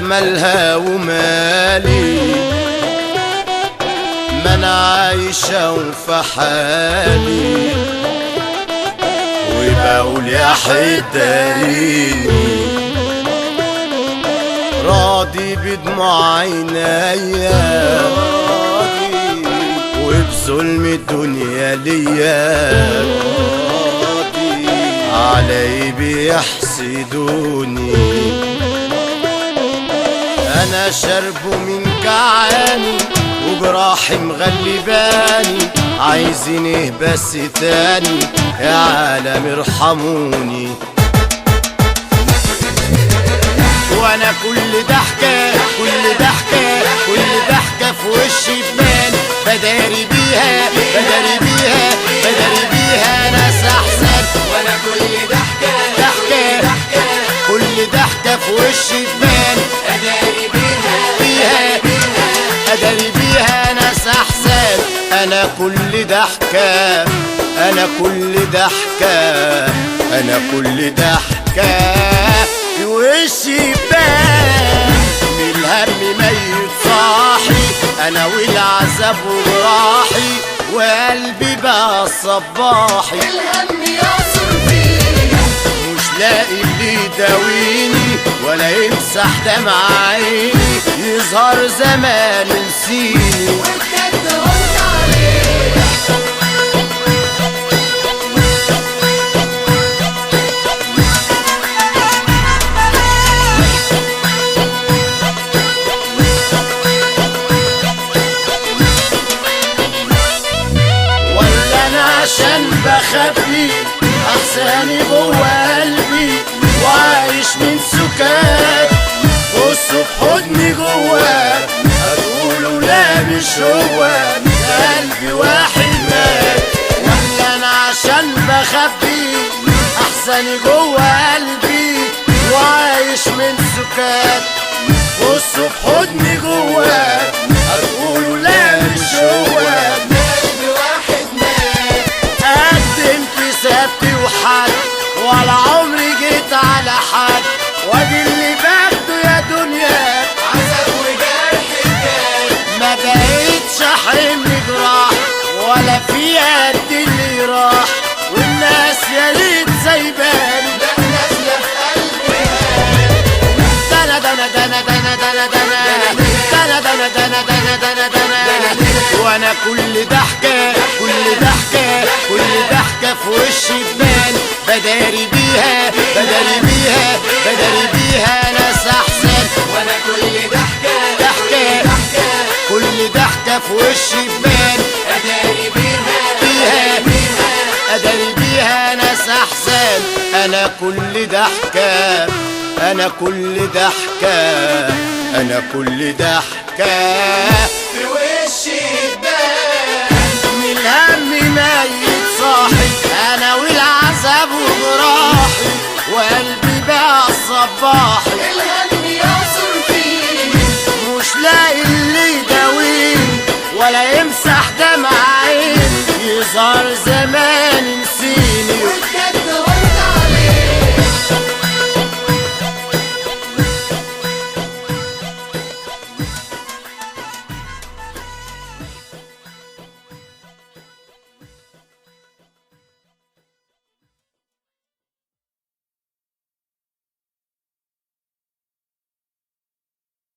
مالها ومالي، ما انا عايشة وفي حالي، وبقول يا حداريني راضي بدموع عينيا، وبظلم الدنيا ليا علي بيحسدوني. انا شربه من جعاني وجراحي مغلباني، عايزين ايه بس تاني يا عالم ارحموني. وانا كل ضحكة كل ضحكة كل ضحكة في وشي بان، بداري بيها بداري بيها بداري بيها ناس احسن. وانا كل ضحكة ضحكة كل ضحكة في وشي بان، اداري بيها اداري بيها ناس احسن. انا كل ضحكة انا كل ضحكة انا كل ضحكة في وشي بان، من الهم ميت صاحي انا والعذاب وجراحي، وقلبي بقى صباحي. الهم يعصر فيا مش لاقي اللي يداويني ولا يمسح دمع عيني، يظهر زمان نسيني وبجد هون عليك. ولا انا عشان بخبي احساني جوا قلبي، وعايش من سكات بصوا في حضني جواك، هتقولوا لا مش هو ده قلبي واحد مات. ولا انا عشان بخبي احساني جوا قلبي، وعايش من سكات بصوا في حضني جواك، هتقولوا لا مش هو قلبي واحد مات. قدمت سبتي وحد ولا عمري جيت على حد، وادي اللي باخده يا دنيا عذاب وجرح كان، ما بقيتش احمل جراح ولا في قد اللي راح، والناس يا ريت سايباني. لا نازلة في قلبي هان. دنا دنا دنا دنا دنا دنا دنا دنا دنا دنا دنا دنا. وانا كل ضحكة كل ضحكة كل ضحكة في وشي بان، بداري بيها بداري بيها بداري بيها ناس احسن. وانا كل ضحكة ضحكة كل ضحكة في وشي بان، اداري بيها اداري بيها ناس احسن. انا كل ضحكة انا كل ضحكة انا كل ضحكة في وشي بان. من الهم ميت صاحي انا والعذاب وجراحي، وقلبي بقى صباحي. الهم يعصر فيا مش لاقي اللي يداويني ولا يمسح دمع عيني، يظهر زمان